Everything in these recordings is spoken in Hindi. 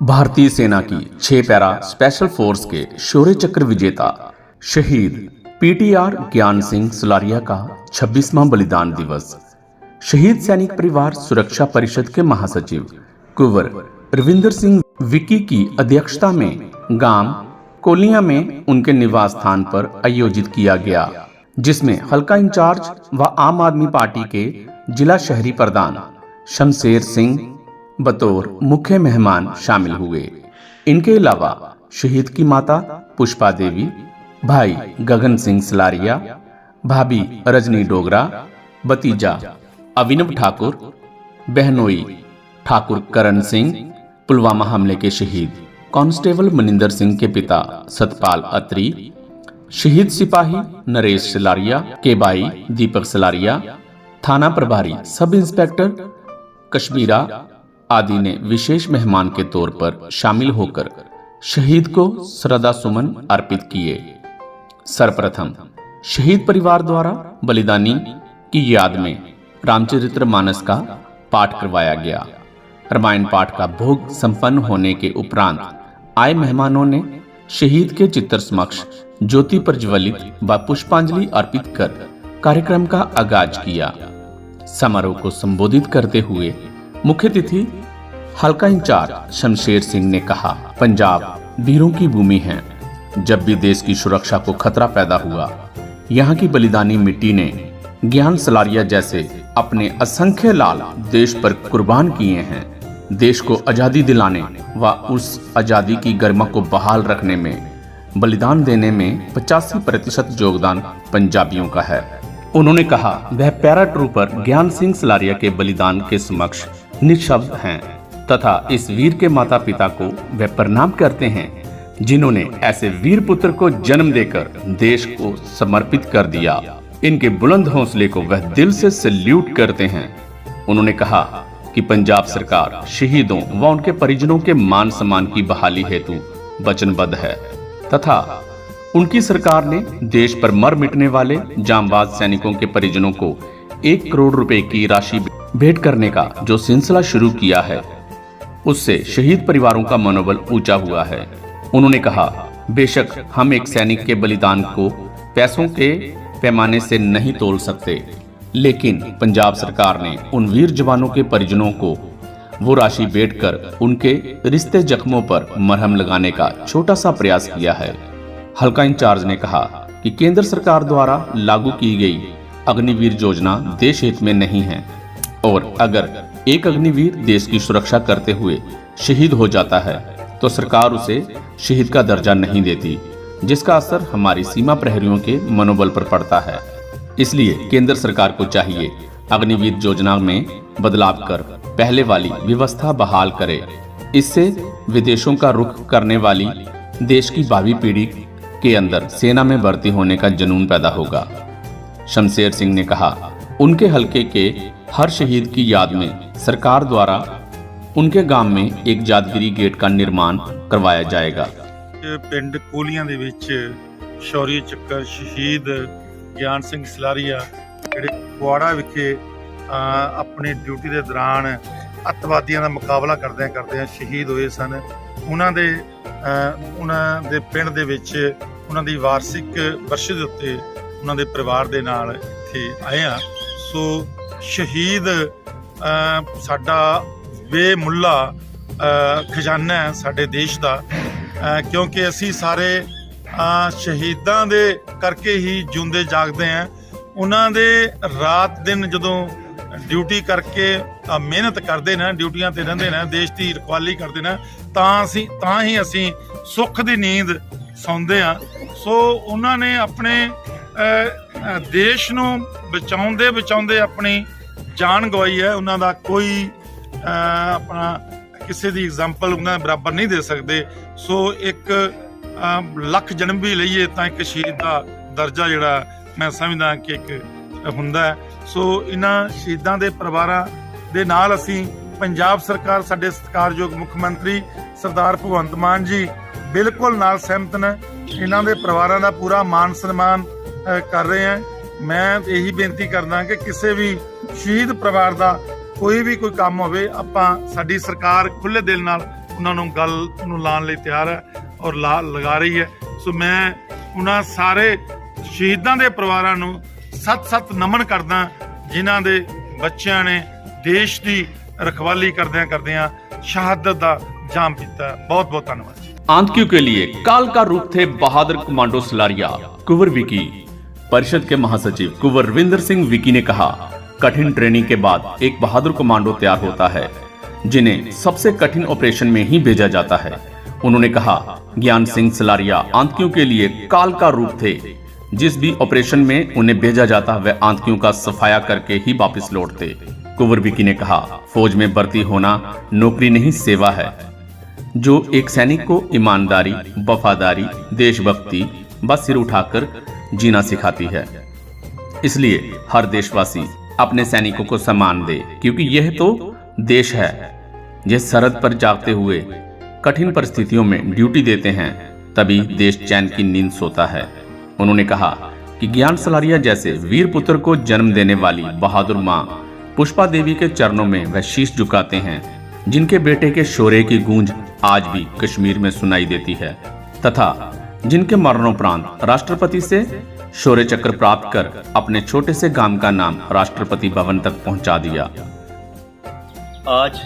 भारतीय सेना की 6 पैरा स्पेशल फोर्स के शौर्य चक्र विजेता शहीद पीटीआर ज्ञान सिंह सलारिया का 26वां बलिदान दिवस। शहीद सैनिक परिवार सुरक्षा परिषद के महासचिव कुंवर रविंदर सिंह विक्की की अध्यक्षता में गांव कोलियां में उनके निवास स्थान पर आयोजित किया गया, जिसमें हल्का इंचार्ज व आम आदमी पार्टी के जिला शहरी प्रधान शमशेर सिंह बतौर मुख्य मेहमान शामिल हुए। इनके अलावा शहीद की माता पुष्पा देवी, भाई गगन सिंह सलारिया, भाभी रजनी डोगरा, भतीजा अभिनव ठाकुर, बहनोई ठाकुर करण सिंह, पुलवामा हमले के शहीद कांस्टेबल मनिंदर सिंह के पिता सतपाल अत्री, शहीद सिपाही नरेश सलारिया के भाई दीपक सलारिया, थाना प्रभारी सब इंस्पेक्टर कश्मीरा आदि ने विशेष मेहमान के तौर पर शामिल होकर शहीद को श्रद्धा सुमन अर्पित किए। सर्वप्रथम शहीद परिवार द्वारा बलिदानी की याद में रामचरित्र मानस का पाठ करवाया गया। रामायण पाठ का भोग संपन्न होने के उपरांत आए मेहमानों ने शहीद के चित्र समक्ष ज्योति प्रज्वलित व पुष्पांजलि अर्पित कर कार्यक्रम का आगाज किया। समारोह को संबोधित करते हुए मुख्य अतिथि हल्का इंचार्ज शमशेर सिंह ने कहा, पंजाब वीरों की भूमि है। जब भी देश की सुरक्षा को खतरा पैदा हुआ, यहाँ की बलिदानी मिट्टी ने ज्ञान सलारिया जैसे अपने असंख्य लाल देश पर कुर्बान किए हैं। देश को आजादी दिलाने व उस आजादी की गरिमा को बहाल रखने में बलिदान देने में 85% योगदान पंजाबियों का है। उन्होंने कहा, वह पैरा ट्रूपर ज्ञान सिंह सलारिया के बलिदान के समक्ष निशब्द हैं तथा इस वीर के माता पिता को वह प्रणाम करते हैं, जिन्होंने ऐसे वीर पुत्र को जन्म देकर देश को समर्पित कर दिया। इनके बुलंद हौसले को वह दिल से सैल्यूट करते हैं। उन्होंने कहा कि पंजाब सरकार शहीदों व उनके परिजनों के मान सम्मान की बहाली हेतु वचनबद्ध है तथा उनकी सरकार ने देश पर मर मिटने वाले जांबाज सैनिकों के परिजनों को 1 करोड़ रुपए की राशि भेंट करने का जो सिलसिला शुरू किया है, उससे शहीद परिवारों का मनोबल ऊंचा हुआ है। उन्होंने कहा, बेशक हम एक सैनिक के बलिदान को पैसों के पैमाने से नहीं तोल सकते, लेकिन पंजाब सरकार ने उन वीर जवानों के परिजनों को वो राशि भेंट कर उनके रिश्ते जख्मों पर मरहम लगाने का छोटा सा प्रयास किया है। हल्का इंचार्ज ने कहा कि केंद्र सरकार द्वारा लागू की गई अग्निवीर योजना देश हित में नहीं है और अगर एक अग्निवीर देश की सुरक्षा करते हुए शहीद हो जाता है तो सरकार उसे शहीद का दर्जा नहीं देती, जिसका असर हमारी सीमा प्रहरियों के मनोबल पर पड़ता है। इसलिए केंद्र सरकार को चाहिए अग्निवीर योजना में बदलाव कर पहले वाली व्यवस्था बहाल करे। इससे विदेशों का रुख करने वाली देश की भावी पीढ़ी के अंदर सेना में भर्ती होने का जुनून पैदा होगा। शमशेर सिंह ने कहा, उनके हलके के हर शहीद की याद में सरकार द्वारा उनके गांव में एक यादगिरी गेट का निर्माण करवाया जाएगा। पिंड कोलियां दे विच शौर्य चक्कर शहीद ज्ञान सिंह सलारिया ਜਿਹੜੇ ਕੁਆੜਾ ਵਿਖੇ ਆਪਣੀ ਡਿਊਟੀ ਦੇ ਦੌਰਾਨ ਅੱਤਵਾਦੀਆਂ ਦਾ ਮੁਕਾਬਲਾ ਕਰਦਿਆਂ ਸ਼ਹੀਦ ਹੋਏ ਸਨ। ਉਹਨਾਂ ਦੇ ਪਿੰਡ ਦੇ ਵਿੱਚ ਉਹਨਾਂ ਦੀ ਵਾਰਸ਼ਿਕ ਵਰਸ਼ੇ ਦੇ ਉੱਤੇ ਉਹਨਾਂ ਦੇ ਪਰਿਵਾਰ ਦੇ ਨਾਲ ਇੱਥੇ ਆਏ ਆ। ਸੋ ਸ਼ਹੀਦ ਸਾਡਾ ਬੇਮੁੱਲਾ ਖਜ਼ਾਨਾ ਹੈ ਸਾਡੇ ਦੇਸ਼ ਦਾ, ਕਿਉਂਕਿ ਅਸੀਂ ਸਾਰੇ ਸ਼ਹੀਦਾਂ ਦੇ ਕਰਕੇ ਹੀ ਜਿਉਂਦੇ ਜਾਗਦੇ ਹਾਂ। ਉਹਨਾਂ ਦੇ ਰਾਤ ਦਿਨ ਜਦੋਂ ਡਿਊਟੀ ਕਰਕੇ ਮਿਹਨਤ ਕਰਦੇ ਨੇ, ਡਿਊਟੀਆਂ ਤੇ ਰਹਿੰਦੇ ਨੇ, ਦੇਸ਼ ਦੀ ਰਖਵਾਲੀ ਕਰਦੇ ਨੇ, ਤਾਂ ਹੀ ਅਸੀਂ ਸੁੱਖ ਦੀ ਨੀਂਦ ਸੌਂਦੇ ਹਾਂ। ਸੋ ਉਹਨਾਂ ਨੇ ਆਪਣੇ ਦੇਸ਼ ਨੂੰ ਬਚਾਉਂਦੇ ਆਪਣੀ ਜਾਨ ਗਵਾਈ ਹੈ। ਉਹਨਾਂ ਦਾ ਕੋਈ ਆਪਣਾ ਕਿਸੇ ਦੀ ਐਗਜ਼ਾਮਪਲ ਉਹਨਾਂ ਦੇ ਬਰਾਬਰ ਨਹੀਂ ਦੇ ਸਕਦੇ। ਸੋ ਇੱਕ ਲੱਖ ਜਨਮ ਵੀ ਲਈਏ ਤਾਂ ਇੱਕ ਸ਼ਹੀਦ ਦਾ ਦਰਜਾ ਜਿਹੜਾ ਮੈਂ ਸਮਝਦਾ ਕਿ ਇੱਕ ਹੁੰਦਾ ਹੈ। ਸੋ ਇਹਨਾਂ ਸ਼ਹੀਦਾਂ ਦੇ ਪਰਿਵਾਰਾਂ ਦੇ ਨਾਲ ਅਸੀਂ ਪੰਜਾਬ ਸਰਕਾਰ, ਸਾਡੇ ਸਤਿਕਾਰਯੋਗ ਮੁੱਖ ਮੰਤਰੀ ਸਰਦਾਰ ਭਗਵੰਤ ਮਾਨ ਜੀ ਬਿਲਕੁਲ ਨਾਲ ਸਹਿਮਤ ਨੇ। ਇਹਨਾਂ ਦੇ ਪਰਿਵਾਰਾਂ ਦਾ ਪੂਰਾ ਮਾਨ ਸਨਮਾਨ ਕਰ ਰਹੇ ਹਾਂ। ਮੈਂ ਇਹੀ ਬੇਨਤੀ ਕਰਦਾ ਕਿ ਕਿਸੇ ਵੀ ਸ਼ਹੀਦ ਪਰਿਵਾਰ ਦਾ ਕੋਈ ਕੰਮ ਹੋਵੇ, ਆਪਾਂ ਸਾਡੀ ਸਰਕਾਰ ਖੁੱਲ੍ਹੇ ਦਿਲ ਨਾਲ ਉਹਨਾਂ ਨੂੰ ਗੱਲ ਨੂੰ ਲਾਉਣ ਲਈ ਤਿਆਰ ਹੈ ਔਰ ਲਗਾ ਰਹੀ ਹੈ। ਸੋ ਮੈਂ ਉਹਨਾਂ ਸਾਰੇ ਸ਼ਹੀਦਾਂ ਦੇ ਪਰਿਵਾਰਾਂ ਨੂੰ ਸੱਤ ਨਮਨ ਕਰਦਾ ਜਿਨ੍ਹਾਂ ਦੇ ਬੱਚਿਆਂ ਨੇ ਦੇਸ਼ ਦੀ रखवाली करदियां शहादत दा जाम पीता। बहुत बहुत धन्यवाद। आतंकियों के लिए काल का रूप थे बहादुर कमांडो सलारिया। कुंवर विकी परिषद के महासचिव कुंवर रविंदर सिंह विकी ने कहा, कठिन ट्रेनिंग के बाद एक बहादुर कमांडो तैयार होता है जिन्हें सबसे कठिन ऑपरेशन में ही भेजा जाता है। उन्होंने कहा, ज्ञान सिंह सलारिया आतंकियों के लिए काल का रूप थे। जिस भी ऑपरेशन में उन्हें भेजा जाता वह आतंकियों का सफाया करके ही वापस लौटते। कुंवर विकी ने कहा, फौज में भर्ती होना नौकरी नहीं सेवा है, जो एक सैनिक को ईमानदारी, वफादारी, देशभक्ति व सिर उठाकर जीना सिखाती है। इसलिए हर देशवासी अपने सैनिकों को सम्मान दे, क्योंकि यह तो देश है। यह सरहद पर जागते हुए कठिन परिस्थितियों में ड्यूटी देते हैं, तभी देश चैन की नींद सोता है। उन्होंने कहा कि ज्ञान सलारिया जैसे वीर पुत्र को जन्म देने वाली बहादुर माँ पुष्पा देवी के चरणों में वह शीश झुकाते हैं, जिनके बेटे के शौर्य की गूंज आज भी कश्मीर में सुनाई देती है, तथा जिनके मरणोपरांत राष्ट्रपति से शौर्य चक्र प्राप्त कर अपने छोटे से गांव का नाम राष्ट्रपति भवन तक पहुंचा दिया। आज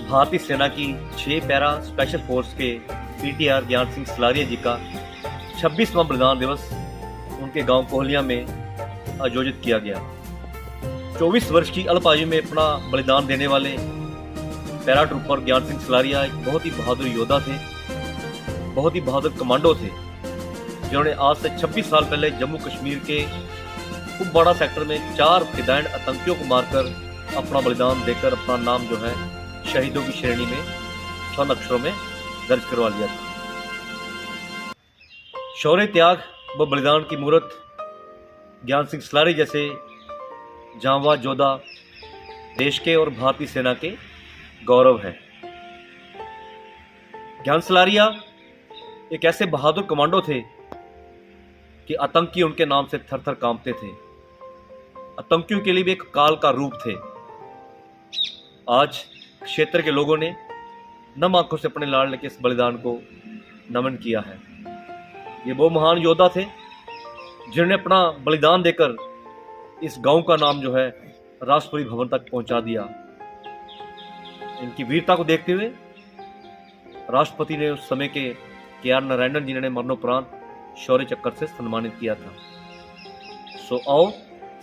भारतीय सेना की 6 पैरा स्पेशल फोर्स के पीटीआर ज्ञान सिंह सलारिया जी का 26वां बलिदान दिवस उनके गांव कोहलिया में आयोजित किया गया। 24 वर्ष की अल्प आयु में अपना बलिदान देने वाले पैरा ट्रूपर ज्ञान सिंह सलारिया एक बहुत ही बहादुर योद्धा थे, बहुत ही बहादुर कमांडो थे, जिन्होंने आज से 26 साल पहले जम्मू कश्मीर के कुपवाड़ा सेक्टर में 4 फिदायन आतंकियों को मारकर अपना बलिदान देकर अपना नाम जो है शहीदों की श्रेणी में स्वर्ण अक्षरों में दर्ज करवा लिया था। शौर्य, त्याग व बलिदान की मूर्त ज्ञान सिंह सलारिया जैसे जांबाज योद्धा देश के और भारतीय सेना के गौरव है। ज्ञान सलारिया एक ऐसे बहादुर कमांडो थे कि आतंकी उनके नाम से थर थर कांपते थे। आतंकियों के लिए भी एक काल का रूप थे। आज क्षेत्र के लोगों ने नम आंखों से अपने लाडले के इस बलिदान को नमन किया है। ये वो महान योद्धा थे जिन्होंने अपना बलिदान देकर इस गांव का नाम जो है राष्ट्रपति भवन तक पहुंचा दिया। इनकी वीरता को देखते हुए राष्ट्रपति ने उस समय के आर नारायणन जिन्होंने मरणोपरांत शौर्य चक्र से सम्मानित किया था। सो आओ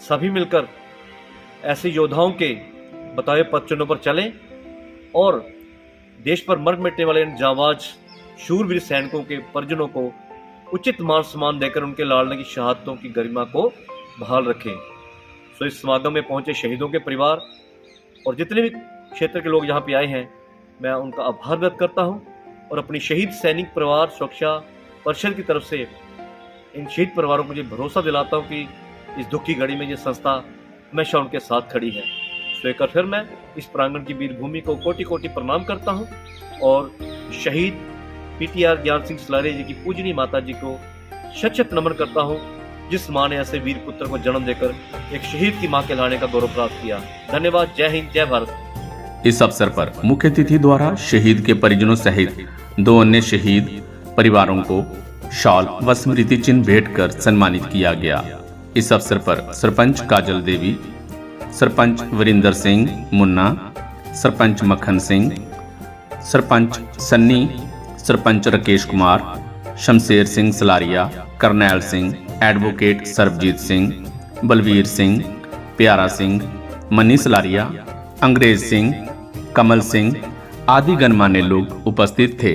सभी मिलकर ऐसे योद्धाओं के बताए पथ चिन्हों पर चलें और देश पर मर मिटने वाले इन जांबाज शूरवीर सैनिकों के परिजनों को उचित मान सम्मान देकर उनके लाड़ने की शहादतों की गरिमा को बहाल रखें। सो इस समागम में पहुंचे शहीदों के परिवार और जितने भी क्षेत्र के लोग यहाँ पे आए हैं, मैं उनका आभार व्यक्त करता हूँ और अपनी शहीद सैनिक परिवार सुरक्षा परिषद की तरफ से इन शहीद परिवारों को मुझे भरोसा दिलाता हूँ कि इस दुख की घड़ी में ये संस्था हमेशा उनके साथ खड़ी है। सो एक बार फिर मैं इस प्रांगण की वीर भूमि को कोटि कोटि प्रणाम करता हूँ और शहीद पीटीआर ज्ञान सिंह सलारिया जी की पूजनीय माता जी को शत शत नमन करता हूँ, जिस माँ ने ऐसे वीर पुत्र को जन्म देकर एक शहीद की माँ कहलाने का गौरव प्राप्त किया। धन्यवाद। जय हिंद, जय भारत। इस अवसर पर मुख्य अतिथि द्वारा शहीद के परिजनों सहित 2 अन्य शहीद परिवारों को शॉल व स्मृति चिन्ह भेंट कर सम्मानित किया गया। इस अवसर पर सरपंच काजल देवी, सरपंच वरिंदर सिंह मुन्ना, सरपंच मक्खन सिंह, सरपंच सन्नी, सरपंच राकेश कुमार, शमशेर सिंह सलारिया, करनैल सिंह, एडवोकेट सरबजीत सिंह, बलवीर सिंह, प्यारा सिंह, मनी सलारिया, अंग्रेज सिंह, कमल सिंह आदि गणमान्य लोग उपस्थित थे।